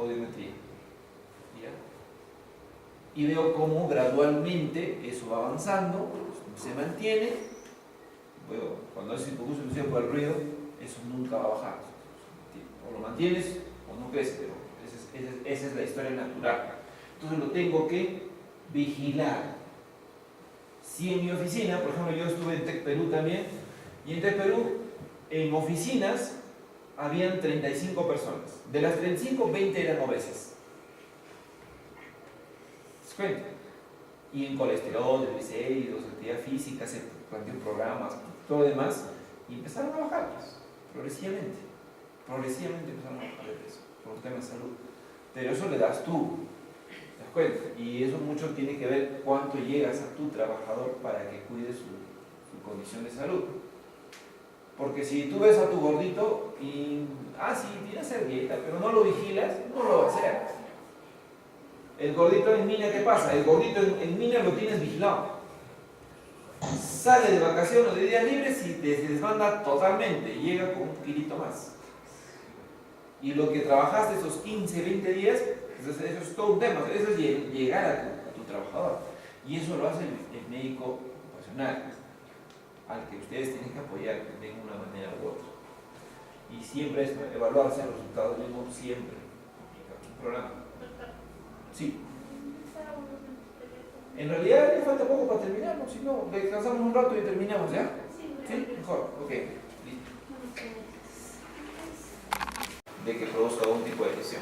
audiometría. ¿Ya? Y veo cómo gradualmente eso va avanzando, se mantiene. Bueno, cuando es hipoacusia inducida por el ruido, eso nunca va a bajar. O lo mantienes o no crece, pero esa es la historia natural. Entonces lo tengo que vigilar. Si en mi oficina, por ejemplo, yo estuve en Tec Perú también, y en Tec Perú, en oficinas, habían 35 personas. De las 35, 20 eran obesas. ¿Se cuenta? Y en colesterol, triglicéridos, actividad física, se planteó programas, todo lo demás, y empezaron a bajar, pues, progresivamente. Progresivamente empezaron a bajar de peso, por un tema de salud. Pero eso le das tú, ¿te das cuenta? Y eso mucho tiene que ver cuánto llegas a tu trabajador para que cuide su condición de salud. Porque si tú ves a tu gordito y, sí, tiene que hacer dieta, pero no lo vigilas, no lo va a hacer. El gordito en mina, ¿qué pasa? El gordito en mina lo tienes vigilado. Sale de vacaciones, de días libres y te desmanda totalmente, llega con un kilito más. Y lo que trabajaste esos 15, 20 días, eso es todo un tema, eso es llegar a tu trabajador. Y eso lo hace el médico ocupacional, al que ustedes tienen que apoyar de una manera u otra. Y siempre es evaluarse los resultados del mismo, siempre. Un programa. Sí. En realidad le falta poco para terminar, ¿no? Si no, descansamos un rato y terminamos, ¿ya? Sí, mejor, ok. Listo. De que produzca algún tipo de lesión.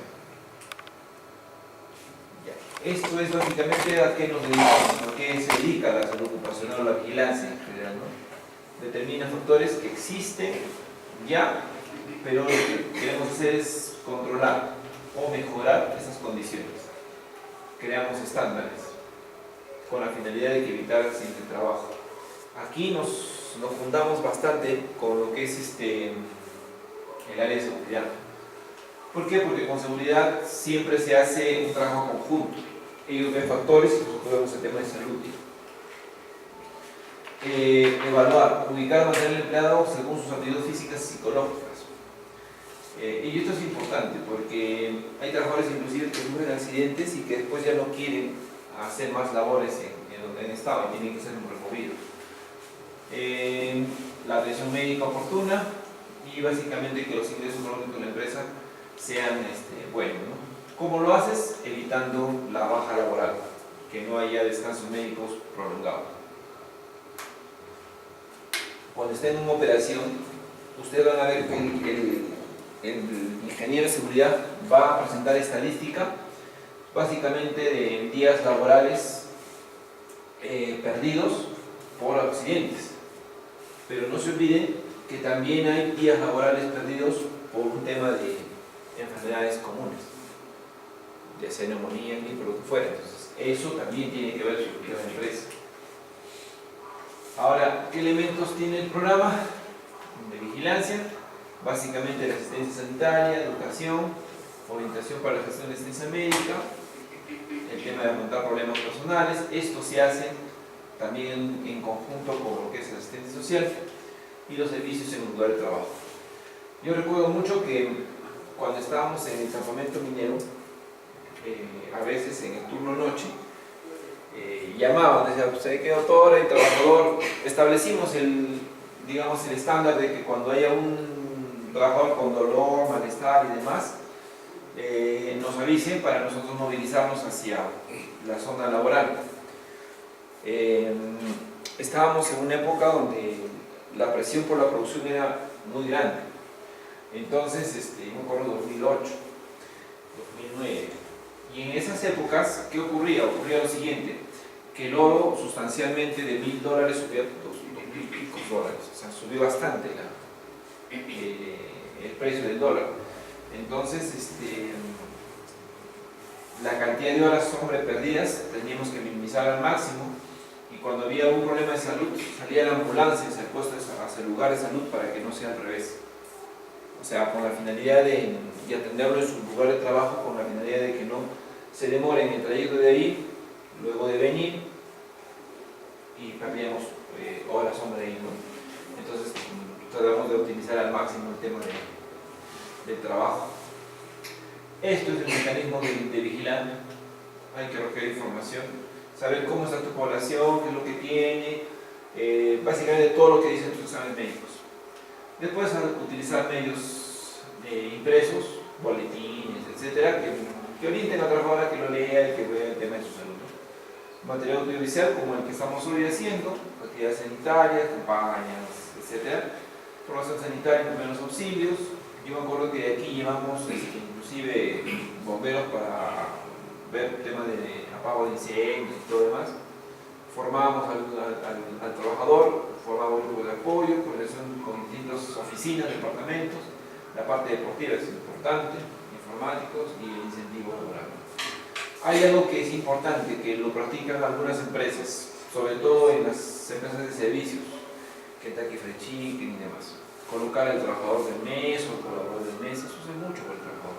Ya. Esto es básicamente a qué nos dedicamos, a qué se dedica la salud ocupacional o la vigilancia en general, ¿no? Determina factores que existen ya, pero lo que queremos hacer es controlar o mejorar esas condiciones. Creamos estándares con la finalidad de evitar accidentes de trabajo. Aquí nos fundamos bastante con lo que es el área de seguridad. ¿Por qué? Porque con seguridad siempre se hace un trabajo conjunto. Ellos ven factores y nosotros vemos el tema de salud. Evaluar, ubicar, mantener al empleado según sus aptitudes físicas y psicológicas. Y esto es importante porque hay trabajadores inclusive que sufren accidentes y que después ya no quieren hacer más labores en donde han estado y tienen que ser removidos. La atención médica oportuna y básicamente que los ingresos económicos de la empresa sean buenos, ¿no? ¿Cómo lo haces? Evitando la baja laboral, que no haya descansos médicos prolongados. Cuando esté en una operación, ustedes van a ver que el ingeniero de seguridad va a presentar estadística básicamente de días laborales perdidos por accidentes. Pero no se olviden que también hay días laborales perdidos por un tema de enfermedades comunes, ya sea neumonía, gripe, lo que fuera. Entonces, eso también tiene que ver con la empresa. Ahora, ¿qué elementos tiene el programa de vigilancia? Básicamente la asistencia sanitaria, educación, orientación para la gestión de asistencia médica, el tema de afrontar problemas personales. Esto se hace también en conjunto con lo que es la asistencia social y los servicios en un lugar de trabajo. Yo recuerdo mucho que cuando estábamos en el campamento minero, a veces en el turno noche, llamaban, decían, usted quedó doctora y trabajador. Establecimos el estándar de que cuando haya un trabajador con dolor, malestar y demás, nos avisen para nosotros movilizarnos hacia la zona laboral. Estábamos en una época donde la presión por la producción era muy grande. Entonces, me acuerdo 2008, 2009. Y en esas épocas, ¿qué ocurría? Ocurría lo siguiente, que el oro sustancialmente de $1.000 subía a $2.000 y pico, o sea, subió bastante el precio del dólar. Entonces, la cantidad de horas hombre perdidas teníamos que minimizar al máximo, y cuando había algún problema de salud salía la ambulancia, se puesto hacia el lugar de salud para que no sea al revés. O sea, con la finalidad de atenderlo en su lugar de trabajo, con la finalidad de que no se demore en el trayecto de ahí, luego de venir, y perdíamos horas hombre ahí, ¿no? Entonces tratamos de optimizar al máximo el tema del trabajo. Esto es el mecanismo de vigilar. Hay que recoger información, saber cómo está tu población, qué es lo que tiene, básicamente todo lo que dicen tus exámenes médicos. Después utilizar medios impresos, boletines, etcétera, que orienten a otra hora, que lo lea y que vea el tema de su salud, ¿no? Material audiovisual como el que estamos hoy haciendo, actividades sanitarias, campañas, etcétera. Formación sanitaria, primeros auxilios. Yo me acuerdo que de aquí llevamos inclusive bomberos para ver el tema de apago de incendios y todo demás. Formamos al trabajador, formamos grupos de apoyo, coordinación con distintas oficinas, departamentos. La parte deportiva es importante, informáticos y el incentivo laboral. Hay algo que es importante, que lo practican algunas empresas, sobre todo en las empresas de servicios, Kentucky Fried Chicken y demás. Colocar al trabajador del mes o el colaborador del mes, eso es mucho para el trabajador.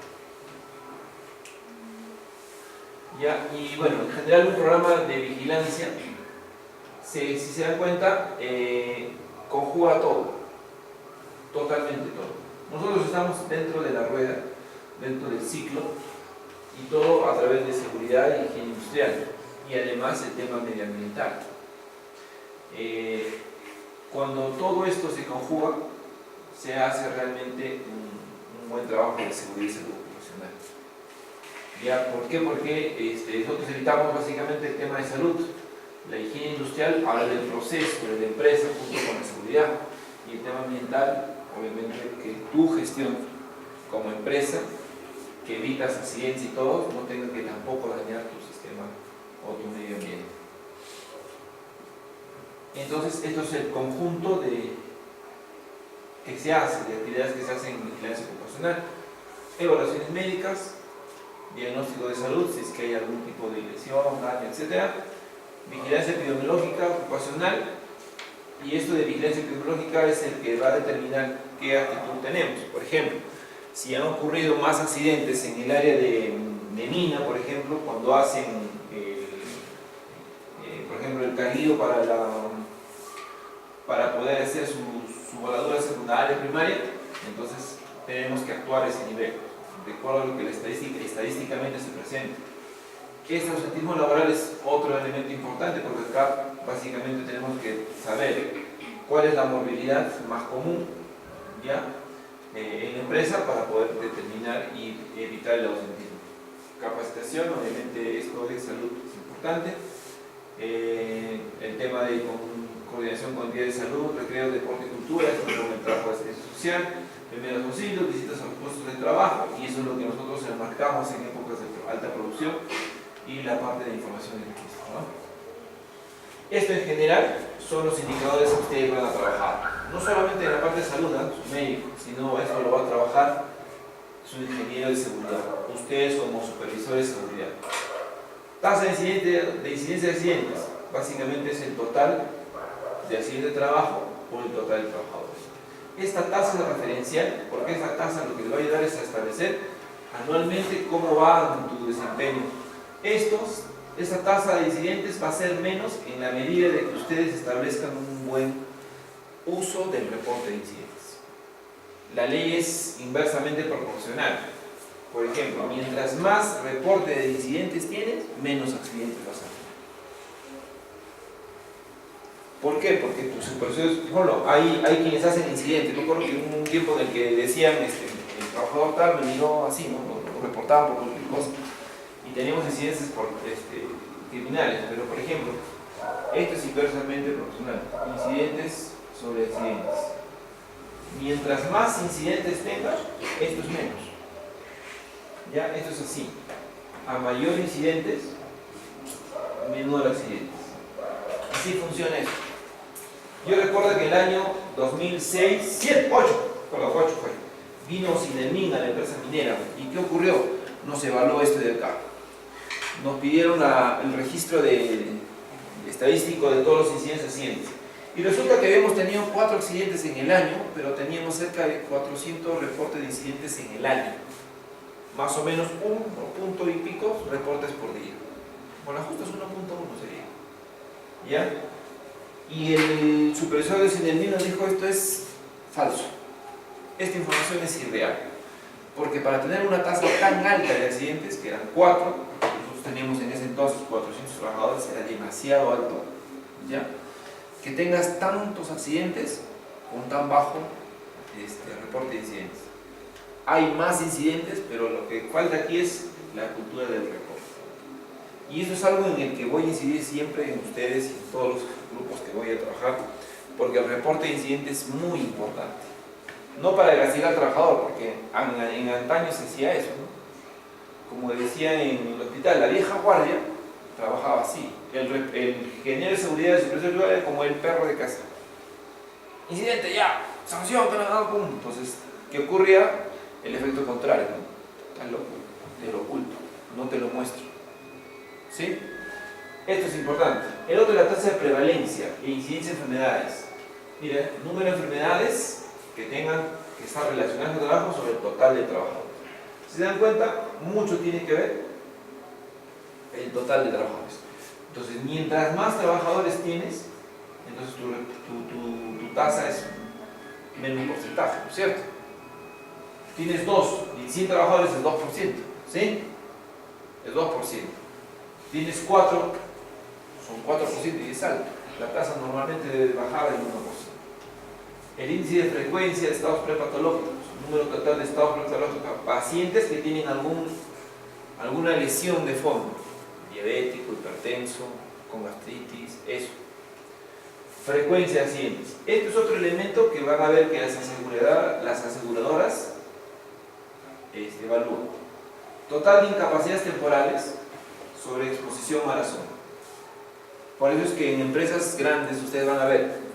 ¿Ya? Y bueno, en general un programa de vigilancia, si se dan cuenta, conjuga todo, totalmente todo. Nosotros estamos dentro de la rueda, dentro del ciclo, y todo a través de seguridad y higiene industrial, y además el tema medioambiental. Cuando todo esto se conjuga, se hace realmente un buen trabajo de seguridad y salud ocupacional. ¿Ya? ¿Por qué? Porque nosotros evitamos básicamente el tema de salud. La higiene industrial habla del proceso de la empresa junto con la seguridad, y el tema ambiental, obviamente, que tu gestión como empresa, que evitas accidentes y todo, no tenga que tampoco dañar tu sistema o tu medio ambiente. Entonces, esto es el conjunto que se hace, de actividades que se hacen en vigilancia ocupacional: evaluaciones médicas, diagnóstico de salud, si es que hay algún tipo de lesión, daño, etc. Vigilancia epidemiológica ocupacional, y esto de vigilancia epidemiológica es el que va a determinar qué actitud tenemos. Por ejemplo, si han ocurrido más accidentes en el área de mina, por ejemplo, cuando hacen por ejemplo, el carguillo para poder hacer su voladura secundaria, primaria, entonces tenemos que actuar a ese nivel, de acuerdo a lo que la estadísticamente se presenta. Este ausentismo laboral es otro elemento importante, porque acá básicamente tenemos que saber cuál es la morbilidad más común, ¿ya?, en la empresa, para poder determinar y evitar el ausentismo. Capacitación, obviamente esto de salud es importante. El tema de coordinación con entidades de salud, recreo, deporte y cultura, esto con el trabajo de asistencia social, primeros auxilios, visitas a los puestos de trabajo, y eso es lo que nosotros enmarcamos en épocas de alta producción, y la parte de información y registro, ¿no? Esto en general son los indicadores que ustedes van a trabajar, no solamente en la parte de salud, ¿no?, su médico, sino esto lo va a trabajar su ingeniero de seguridad, ustedes como supervisores de seguridad. Tasa de incidencia de accidentes, básicamente es el total de accidentes de trabajo por el total de trabajadores. Esta tasa es referencial, porque esta tasa lo que le va a ayudar es a establecer anualmente cómo va en tu desempeño. Esta tasa de incidentes va a ser menos en la medida de que ustedes establezcan un buen uso del reporte de incidentes. La ley es inversamente proporcional. Por ejemplo, mientras más reporte de incidentes tienes, menos accidentes vas a tener. ¿Por qué? Porque tus supervisores, bueno, hay quienes hacen incidentes. Yo recuerdo que hubo un tiempo en el que decían, el trabajador tal me miró así, ¿no? Lo reportaban por cualquier cosa. Y teníamos incidentes por criminales, pero por ejemplo, esto es inversamente proporcional. Incidentes sobre accidentes. Mientras más incidentes tengas, esto es menos. ¿Ya? Esto es así. A mayor incidentes, menor accidentes. Así funciona esto. Yo recuerdo que el año 2006, 8 fue, vino Sinemín a la empresa minera. ¿Y qué ocurrió? Nos evaluó esto de acá. Nos pidieron el registro estadístico de todos los incidentes accidentes. Y resulta que habíamos tenido 4 accidentes en el año, pero teníamos cerca de 400 reportes de incidentes en el año. Más o menos un punto y pico reportes por día. Bueno, justo es 1.1 sería. ¿Ya? Y el supervisor de Sinemín nos dijo: esto es falso. Esta información es irreal. Porque para tener una tasa tan alta de accidentes, que eran 4, nosotros teníamos en ese entonces 400 trabajadores, era demasiado alto, ¿ya? Que tengas tantos accidentes con tan bajo reporte de incidentes. Hay más incidentes, pero lo que falta aquí es la cultura del reporte. Y eso es algo en el que voy a incidir siempre en ustedes y en todos los grupos que voy a trabajar, porque el reporte de incidentes es muy importante. No para castigar al trabajador, porque en antaño se hacía eso, ¿no? Como decía en el hospital, la vieja guardia trabajaba así. El ingeniero de seguridad de su empresa era como el perro de casa. Incidente, ya, sanción, que no dado punto. Entonces, ¿qué ocurría? El efecto contrario, ¿no? Estás loco, te lo oculto, no te lo muestro. ¿Sí? Esto es importante. El otro es la tasa de prevalencia e incidencia de enfermedades. Mira, número de enfermedades que están relacionadas con el trabajo sobre el total de trabajadores. Si se dan cuenta, mucho tiene que ver el total de trabajadores. Entonces, mientras más trabajadores tienes, entonces tu tasa es menos porcentaje, ¿no es cierto? Tienes 2 y 100 trabajadores es 2%, ¿sí? Es 2%. Tienes 4, son 4% y es alto. La tasa normalmente debe bajar del 1%. El índice de frecuencia de estados prepatológicos, número total de estados prepatológicos, pacientes que tienen alguna lesión de fondo, diabético, hipertenso, con gastritis, eso. Frecuencia de accidentes. Este es otro elemento que van a ver que las aseguradoras evalúan. Total de incapacidades temporales sobre exposición a la zona. Por eso es que en empresas grandes ustedes van a ver,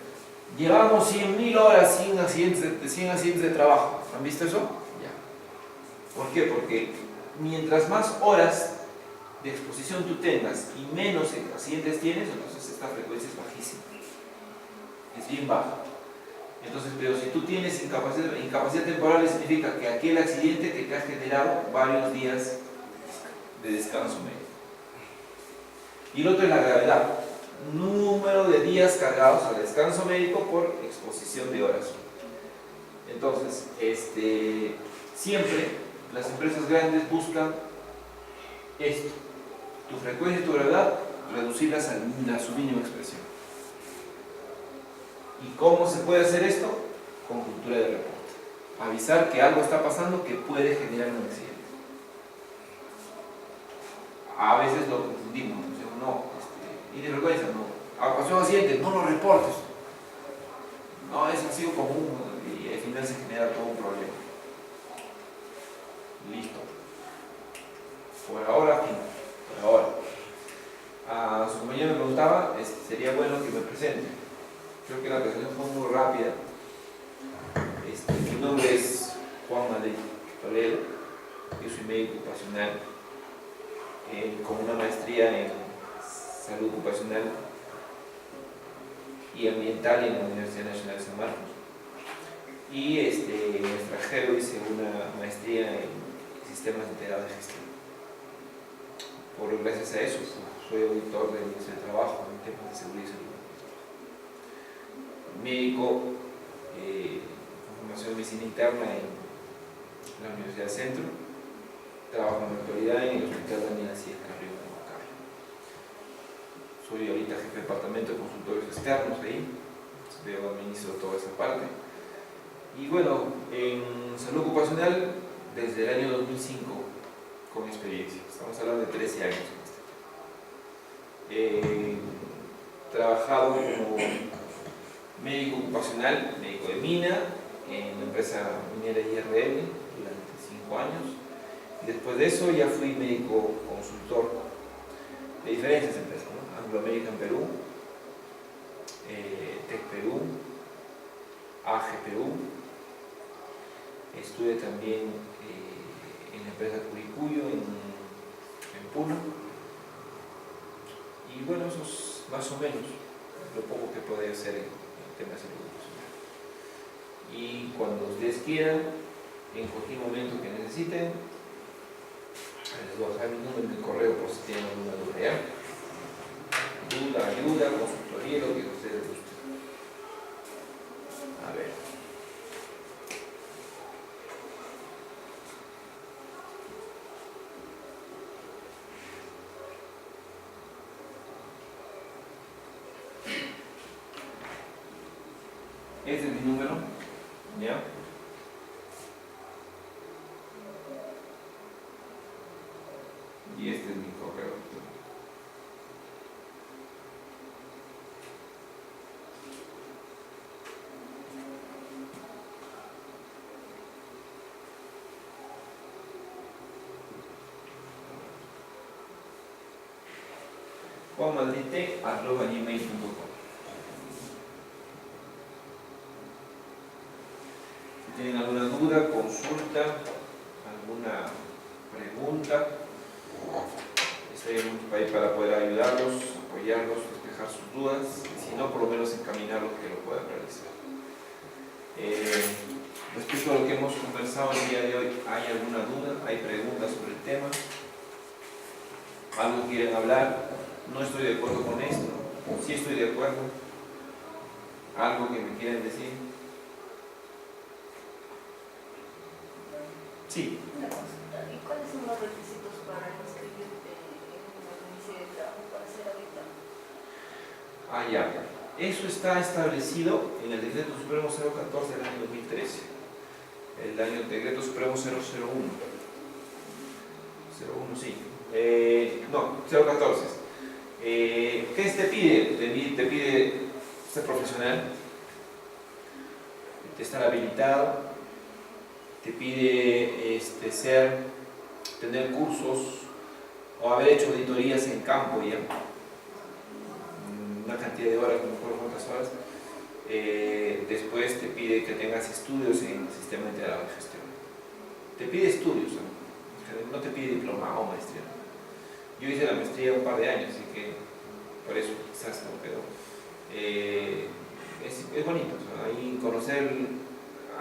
llevamos 100.000 horas sin accidentes de trabajo. ¿Han visto eso? Ya. ¿Por qué? Porque mientras más horas de exposición tú tengas y menos accidentes tienes, entonces esta frecuencia es bajísima. Es bien baja. Entonces, pero si tú tienes incapacidad temporal, significa que aquel accidente que te ha generado varios días de descanso médico. Y el otro es la gravedad. Número de días cargados al descanso médico por exposición de horas. Entonces, siempre las empresas grandes buscan esto, tu frecuencia y tu gravedad, reducirlas a su mínima expresión. ¿Y cómo se puede hacer esto? Con cultura de reporte. Avisar que algo está pasando que puede generar un accidente. A veces lo confundimos, no, y de frecuencia, no. Pasó un accidente, no lo reportes. No, eso ha sido común y al final se genera todo un problema. Listo. Por ahora, fin. Por ahora. Su compañero me preguntaba, sería bueno que me presente. Creo que la presentación fue muy rápida. Mi nombre es Juan Madrid Toledo. Yo soy médico ocupacional con una maestría en salud ocupacional y ambiental en la Universidad Nacional de San Marcos. Y en el extranjero hice una maestría en sistemas integrados de gestión. Gracias a eso soy auditor del Ministerio de Trabajo en temas de seguridad y salud. Médico con formación en medicina interna en la Universidad del Centro. Trabajo en la actualidad en el Hospital Daniel Asís Carrillo de Huancayo. Soy ahorita jefe de departamento de consultorios externos ahí, administro toda esa parte. Y bueno, en salud ocupacional desde el año 2005 con experiencia. Estamos hablando de 13 años. He trabajado como médico ocupacional, médico de mina, en la empresa minera IRL durante 5 años. Y después de eso ya fui médico consultor de diferentes empresas, ¿no? Anglo American Perú, Tec Perú, AG Perú. Estuve también en la empresa Curicuyo en Puno. Y bueno, eso es más o menos lo poco que puedo hacer en temas de salud ocupacional. Y cuando ustedes quieran, en cualquier momento que necesiten, les voy a dejar mi número de correo por si tienen alguna duda, ¿ya? Duda, ayuda, consultoría, lo que ustedes gusten. A ver. Este es mi número, ¿ya? Y este es mi correo. juanmaldite@gmail.com. Si tienen alguna duda, consulta, alguna pregunta, estaremos ahí para poder ayudarlos, apoyarlos, despejar sus dudas, y si no, por lo menos encaminarlos que lo puedan realizar. Respecto a lo que hemos conversado el día de hoy, ¿hay alguna duda? ¿Hay preguntas sobre el tema? ¿Algo quieren hablar? No estoy de acuerdo con esto. Sí estoy de acuerdo. ¿Algo que me quieren decir? Sí. Una consulta. ¿Y cuáles son los requisitos para inscribirte en una agencia de trabajo para ser habitante? Ah, ya. Eso está establecido en el Decreto Supremo 014 del año 2013. El decreto Supremo 001. 01, sí. No, 014. ¿Qué te pide? Te pide ser profesional, estar habilitado, te pide tener cursos o haber hecho auditorías en campo ya, una cantidad de horas, no me acuerdo cuántas horas. Después te pide que tengas estudios en sistema integrado de gestión. Te pide estudios, no te pide diploma o maestría. Yo hice la maestría un par de años, así que por eso quizás no, pero es bonito, ahí conocer,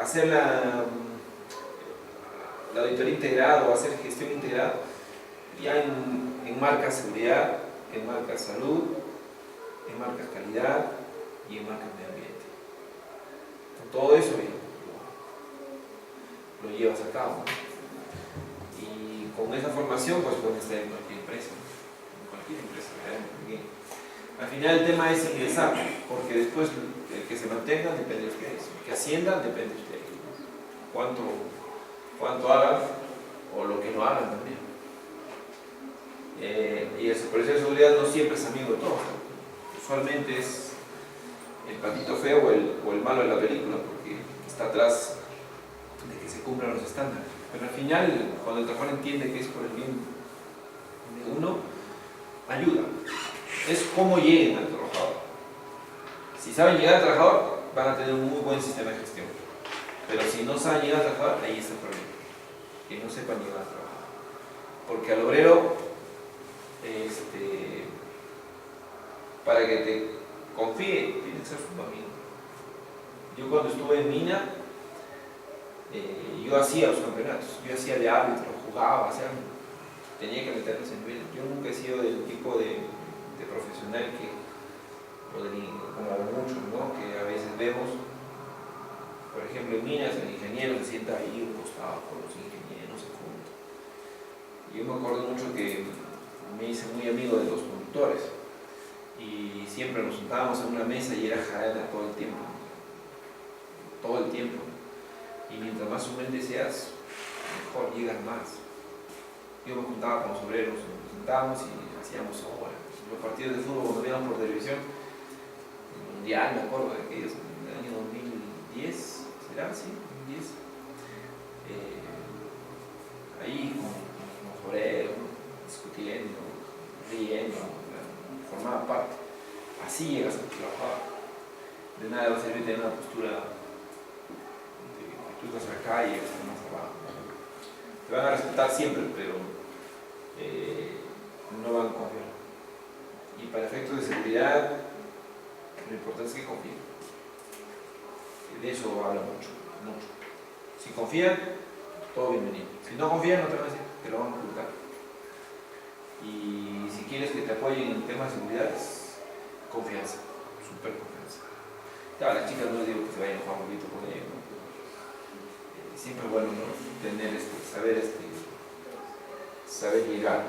hacer la auditoría integrada o hacer gestión integrada ya en marcas seguridad, en marcas salud, en marcas calidad y en marcas medio ambiente. Con todo eso lo llevas a cabo, ¿no? Y con esa formación pues puedes estar en cualquier empresa, ¿no? En cualquier empresa, porque al final el tema es ingresar, porque después el que se mantenga depende de ustedes, el que asciendan depende de ustedes, ¿no? Cuánto hagan o lo que no hagan también. Y el supervisor de seguridad no siempre es amigo de todos, ¿no? Usualmente es el patito feo o el malo de la película, porque está atrás de que se cumplan los estándares. Pero al final, cuando el trabajador entiende que es por el bien de uno, ayuda. Es cómo lleguen al trabajador. Si saben llegar al trabajador, van a tener un muy buen sistema de gestión. Pero si no saben llegar al trabajador, ahí está el problema. Que no sepan llegar al trabajador. Porque al obrero, para que te confíe, tiene que ser su amigo. Yo cuando estuve en mina, yo hacía los campeonatos, yo hacía de árbitro, jugaba, tenía que meterlos en nivel. Yo nunca he sido del tipo de profesional como muchos, ¿no? Que a veces vemos, por ejemplo, en minas el ingeniero se sienta ahí un costado con los ingenieros, se junta. Yo me acuerdo mucho que me hice muy amigo de los conductores y siempre nos sentábamos en una mesa y era jarana todo el tiempo. Y mientras más humilde seas, mejor llegas más. Yo me juntaba con los obreros, nos sentábamos y hacíamos los partidos de fútbol cuando veíamos por televisión, el mundial, me acuerdo de aquellos del año 2010, ¿será? Sí, 2010. Ahí con los obreros, discutiendo, riendo, formaba parte. Así llegas a trabajar. De nada va a servir tener una postura de que tú estás acá y estás más abajo. Te van a respetar siempre, pero no van a confiar. Y para efectos de seguridad, lo importante es que confíen. De eso habla mucho. Si confían, todo bienvenido. Si no confían, no te van a decir, te lo van a ocultar. Y si quieres que te apoyen en temas de seguridad, es confianza, súper confianza. Claro, las chicas no les digo que se vayan a jugar un poquito con ellos, ¿no? Siempre es bueno, ¿no? Tener saber llegar,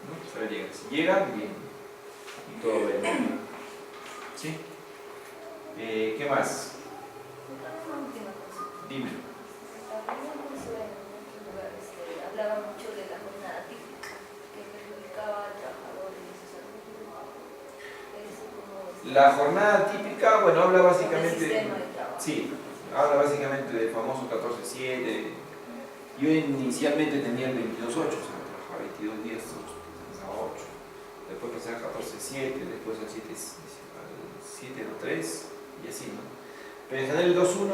¿no? Saber llegar. Si llegan, bien, y todo bien. ¿Sí? ¿Qué más? Dime. También incluso en otros lugares hablaba mucho de la jornada típica que perjudicaba al trabajador en su salud. Eso como La jornada típica, bueno, habla el básicamente... sistema de trabajo. Sí, habla básicamente del famoso 14-7. Yo inicialmente tenía el 22-8, o sea, trabajaba 22 días, descansaba 8. Después pasé al 14-7, después al 7-3 y así, ¿no? Pero en general el 2-1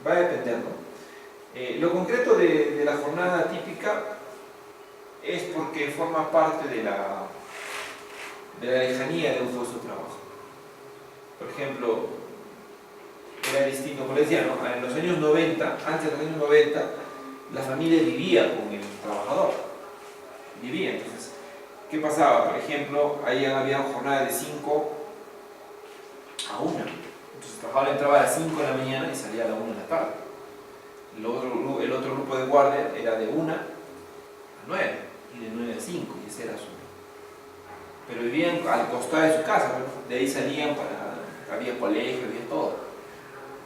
va a depender, ¿no? Lo concreto de la jornada típica es porque forma parte de la lejanía de un puesto de trabajo. Por ejemplo, era distinto, como les decía, ¿no? En los años 90, antes de los años 90, la familia vivía con el trabajador. Vivía, entonces, ¿qué pasaba? Por ejemplo, ahí había jornada de 5 a 1. Entonces, el trabajador entraba a las 5 de la mañana y salía a la 1 de la tarde. El otro grupo de guardia era de 1 a 9 y de 9 a 5, y ese era su. Pero vivían al costado de su casa, ¿no? De ahí salían había colegio, había todo.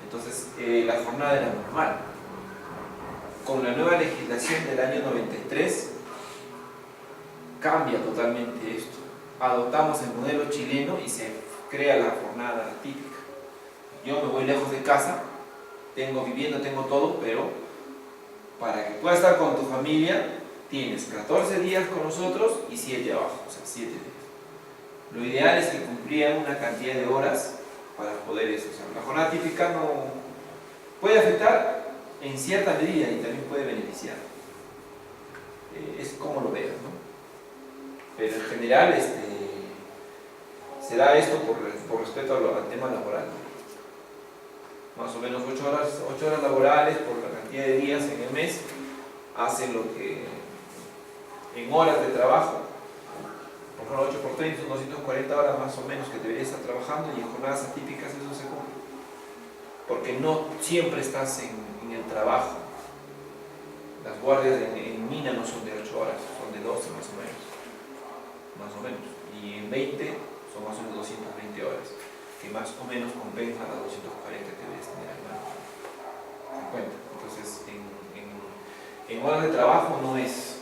Entonces, la jornada era normal. Con la nueva legislación del año 93, cambia totalmente esto. Adoptamos el modelo chileno y se crea la jornada típica. Yo me voy lejos de casa, tengo vivienda, tengo todo, pero para que puedas estar con tu familia, tienes 14 días con nosotros y 7 abajo, o sea, 7 días. Lo ideal es que cumplieran una cantidad de horas para poder eso. O sea, la jornada típica no puede afectar en cierta medida y también puede beneficiar. Es como lo veas, ¿no? Pero en general se da esto por respeto al tema laboral. Más o menos 8 horas laborales por la cantidad de días en el mes hacen lo que en horas de trabajo, por ejemplo 8 por 30 son 240 horas más o menos que deberías estar trabajando, y en jornadas atípicas eso se cumple. Porque no siempre estás en el trabajo. Las guardias en mina no son de 8 horas, son de 12 más o menos. Más o menos. Y en 20 son más o menos 220 horas, que más o menos compensan las 240 que debes tener al mano. ¿Se cuenta? Entonces, en horas de trabajo no es.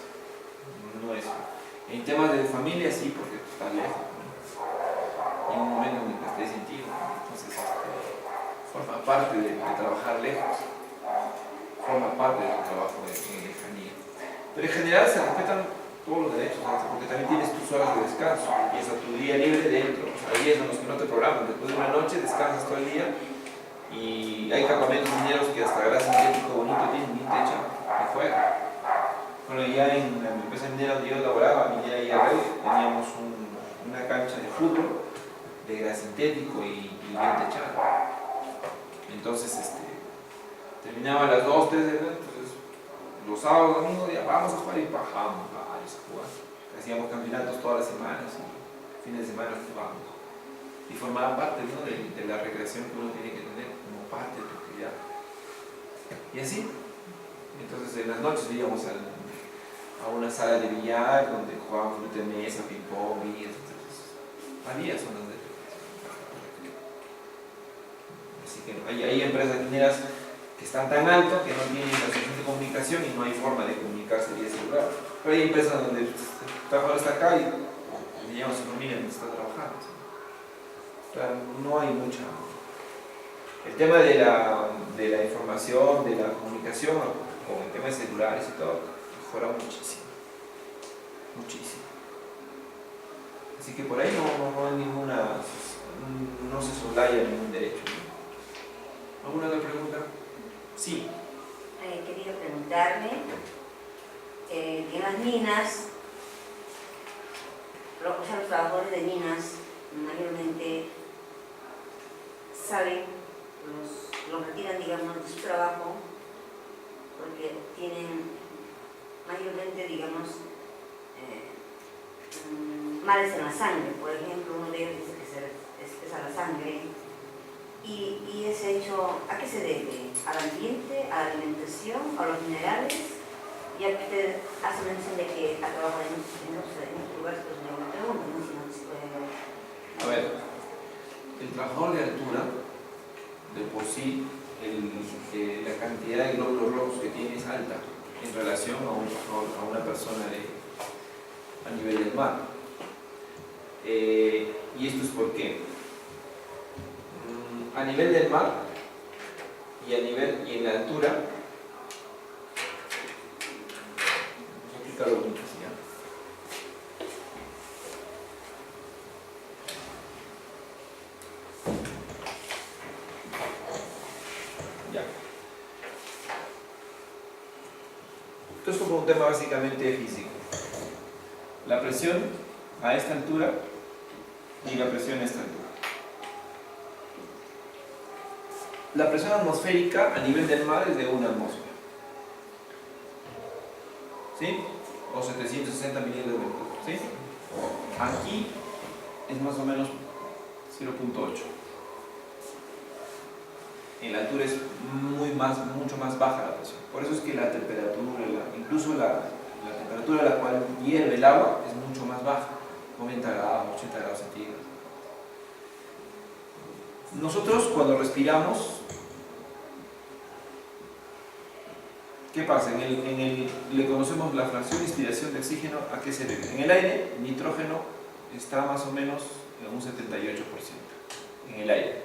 En temas de familia sí, porque está lejos, ¿no? Y en un momento en el que estés sin ti, entonces forma parte de trabajar lejos, forma parte del trabajo en lejanía. Pero en general se respetan todos los derechos, porque también tienes tus horas de descanso, empieza tu día libre dentro. O sea, hay días en los que no te programan, después de una noche descansas todo el día, y hay campamentos mineros que hasta gas sintético bonito tienen bien techo afuera. Bueno, ya en la empresa minera donde yo laboraba, Minera IRL, teníamos una cancha de fútbol de gas sintético y bien techado. Entonces, terminaba a las 2, 3 de la tarde, entonces los sábados, domingos, ya vamos a jugar y bajamos a jugar. Hacíamos campeonatos todas las semanas y fines de semana jugábamos. Y formaba parte, ¿no?, de la recreación que uno tiene que tener como parte de tu actividad. Y así. Entonces en las noches íbamos a una sala de billar donde jugábamos fútbol de mesa, ping-pong, y entonces había zonas de recreación. Así que hay empresas mineras que están tan alto que no tienen la suficiente comunicación y no hay forma de comunicarse vía celular. Pero hay empresas donde el trabajador está acá y le llaman su familia donde está trabajando. O sea, no hay mucha. El tema de la información, de la comunicación, con el tema de celulares y todo, mejora muchísimo. Muchísimo. Así que por ahí no hay ninguna. No se soslaya ningún derecho, ¿no? ¿Alguna otra pregunta? Sí. Quería preguntarme, en las minas, los trabajadores de minas mayormente salen, los retiran, digamos, de su trabajo porque tienen mayormente, digamos, males en la sangre. Por ejemplo, uno de ellos dice que se les espesa la sangre. Y ese hecho, ¿a qué se debe? ¿Al ambiente, a la alimentación, a los minerales? Ya que usted hace mención de que ha trabajado en otros lugares, pues me pregunto, ¿no?, si no se puede ver. A ver, el trabajador de altura, de por sí, la cantidad de glóbulos rojos que tiene es alta en relación a una persona a nivel del mar. ¿Y esto es por qué? A nivel del mar y en la altura, vamos a aplicarlo bonito, ¿sí? Ya. Esto es como un tema básicamente físico. La presión a esta altura y la presión a esta altura. La presión atmosférica a nivel del mar es de 1 atmósfera, ¿sí? O 760 milímetros de mercurio, ¿sí? Aquí es más o menos 0.8. En la altura es mucho más baja la presión. Por eso es que la temperatura, incluso la temperatura a la cual hierve el agua es mucho más baja, 90 grados, 80 grados centígrados. Nosotros cuando respiramos, ¿qué pasa? Le conocemos la fracción de inspiración de oxígeno, ¿a qué se debe? En el aire, el nitrógeno está más o menos en un 78%. En el aire.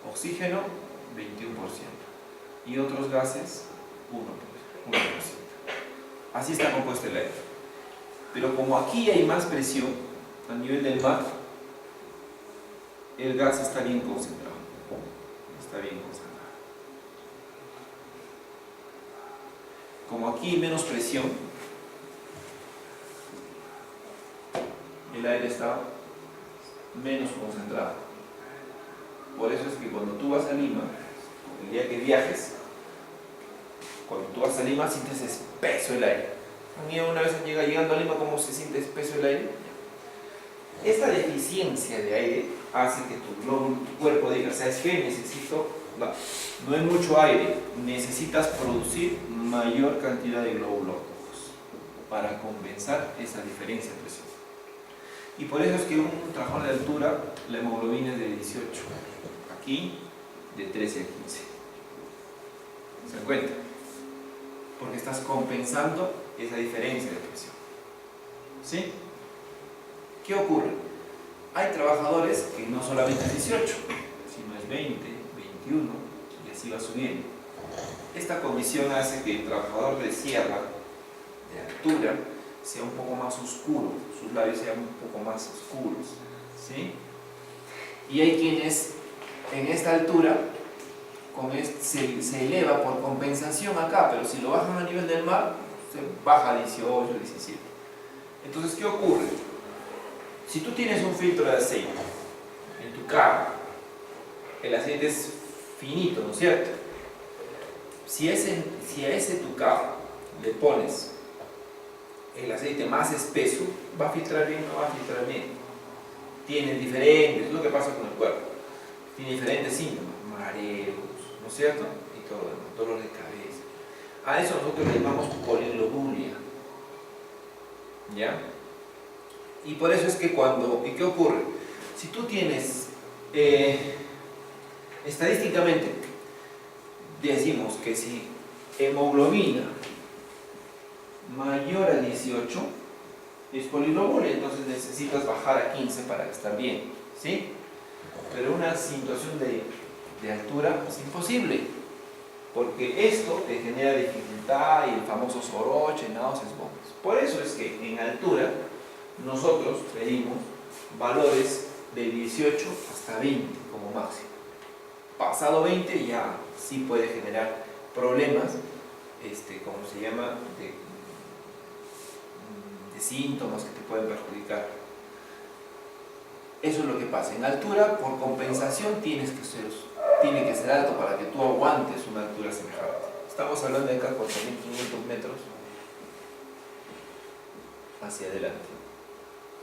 Oxígeno, 21%. Y otros gases, 1%. Así está compuesto el aire. Pero como aquí hay más presión a nivel del mar, el gas está bien concentrado. Está bien concentrado. Como aquí hay menos presión, el aire está menos concentrado. Por eso es que cuando tú vas a Lima, el día que viajes, cuando tú vas a Lima sientes espeso el aire. A mí una vez llegando a Lima, ¿cómo se siente espeso el aire? Esta deficiencia de aire hace que tu cuerpo diga, ¿sabes qué? No hay mucho aire, necesitas producir mayor cantidad de glóbulos rojos para compensar esa diferencia de presión. Y por eso es que un trabajador de altura, la hemoglobina es de 18, aquí de 13 a 15. ¿Se dan cuenta? Porque estás compensando esa diferencia de presión. ¿Sí? ¿Qué ocurre? Hay trabajadores que no solamente es 18, sino es 20, 21 y así va subiendo. Esta condición hace que el trabajador de sierra, de altura, sea un poco más oscuro, sus labios sean un poco más oscuros, ¿sí? Y hay quienes en esta altura se eleva por compensación acá, pero si lo bajan a nivel del mar, se baja a 18, 17. Entonces, ¿qué ocurre? Si tú tienes un filtro de aceite en tu carro, el aceite es finito, ¿no es cierto? Si a ese tu carro le pones el aceite más espeso, ¿va a filtrar bien o no va a filtrar bien? Tiene diferentes, es lo que pasa con el cuerpo, tiene diferentes síntomas, mareos, ¿no es cierto? Y todo, dolor de cabeza. A eso nosotros le llamamos poliglobulia, ¿ya? Y por eso es que ¿y qué ocurre? Si tú tienes, estadísticamente, decimos que si hemoglobina mayor a 18 es poliglobulia, entonces necesitas bajar a 15 para estar bien, ¿sí? Pero una situación de altura es imposible, porque esto te genera dificultad y el famoso soroche, náuseas, vómitos. Por eso es que en altura nosotros pedimos valores de 18 hasta 20 como máximo. Pasado 20 ya sí puede generar problemas, como se llama, de síntomas que te pueden perjudicar. Eso es lo que pasa. En altura, por compensación, tiene que ser alto para que tú aguantes una altura semejante. Estamos hablando de acá 4.500 metros hacia adelante.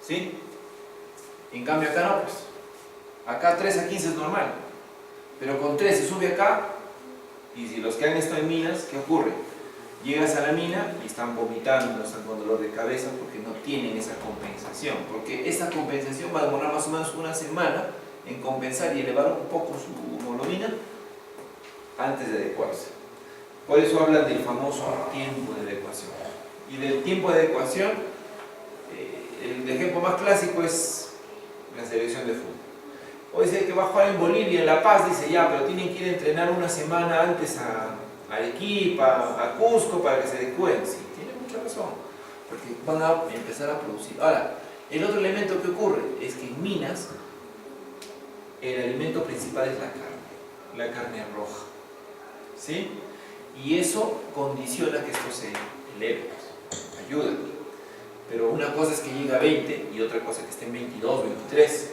¿Sí? En cambio acá no, pues. Acá 3 a 15 es normal. Pero con 3 se sube acá, y si los que han estado en minas, ¿qué ocurre? Llegas a la mina y están vomitando, están con dolor de cabeza porque no tienen esa compensación. Porque esa compensación va a demorar más o menos una semana en compensar y elevar un poco su hemoglobina antes de adecuarse. Por eso hablan del famoso tiempo de adecuación. Y del tiempo de adecuación, el ejemplo más clásico es la selección de fútbol. Hoy dice que va a jugar en Bolivia, en La Paz, dice ya, pero tienen que ir a entrenar una semana antes a Arequipa, a Cusco, para que se adecúen. Sí, tiene mucha razón, porque van a empezar a producir. Ahora, el otro elemento que ocurre es que en minas, el alimento principal es la carne roja, ¿sí? Y eso condiciona que esto se eleve, ayuda. Pero una cosa es que llegue a 20 y otra cosa es que esté en 22, 23,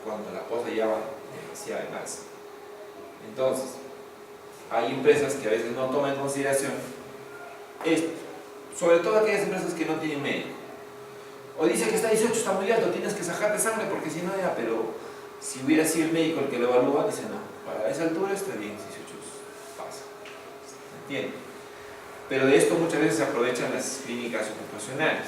cuando la cosa ya va demasiado en alza. Entonces, hay empresas que a veces no toman en consideración esto, sobre todo aquellas empresas que no tienen médico. O dice que está 18, está muy alto, tienes que sacarte sangre porque si no ya, pero si hubiera sido el médico el que lo evalúa, dice no, para esa altura está bien, 18 pasa. ¿Entiendes? Pero de esto muchas veces se aprovechan las clínicas ocupacionales.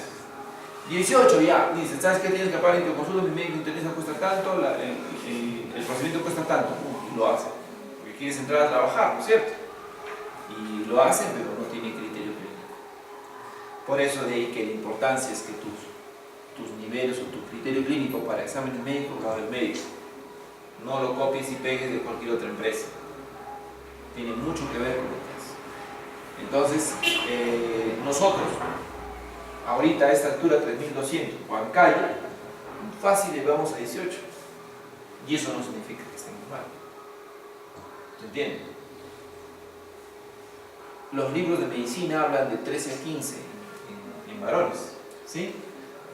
18 ya, dice, ¿sabes qué tienes que pagar en tu consulta? Mi médico interesa cuesta tanto, el procedimiento cuesta tanto, y lo hacen, porque quieres entrar a trabajar, ¿no es cierto? Y lo hacen, pero no tienen criterio clínico. Por eso de ahí que la importancia es que tus niveles o tu criterio clínico para exámenes médicos lo haga el médico. No lo copies y pegues de cualquier otra empresa. Tiene mucho que ver con lo que hace. Entonces, nosotros, ahorita a esta altura 3200, Huancayo, fácil le vamos a 18. Y eso no significa que estemos mal. ¿Se entiende? Los libros de medicina hablan de 13 a 15 en varones, ¿sí?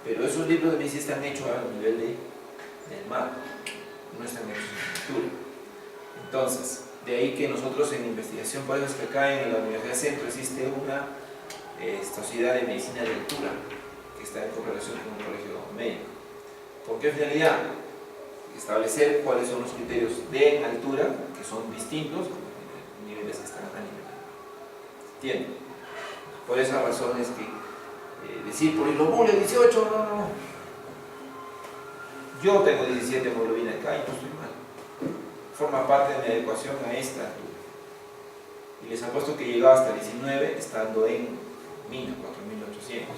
Pero esos libros de medicina están hechos a nivel del mar, no están hechos en altura. Entonces, de ahí que nosotros en investigación, por eso es que acá en la Universidad Centro existe una sociedad de medicina de altura que está en correlación con un colegio médico. ¿Con qué finalidad? Establecer cuáles son los criterios de altura, que son distintos con los niveles que están a nivel. ¿Entienden? Por esa razón es que decir por hidrobulia 18, no. Yo tengo 17 hemoglobina acá y no estoy mal. Forma parte de mi adecuación a esta altura. Y les apuesto que llegaba hasta 19 estando en 4800.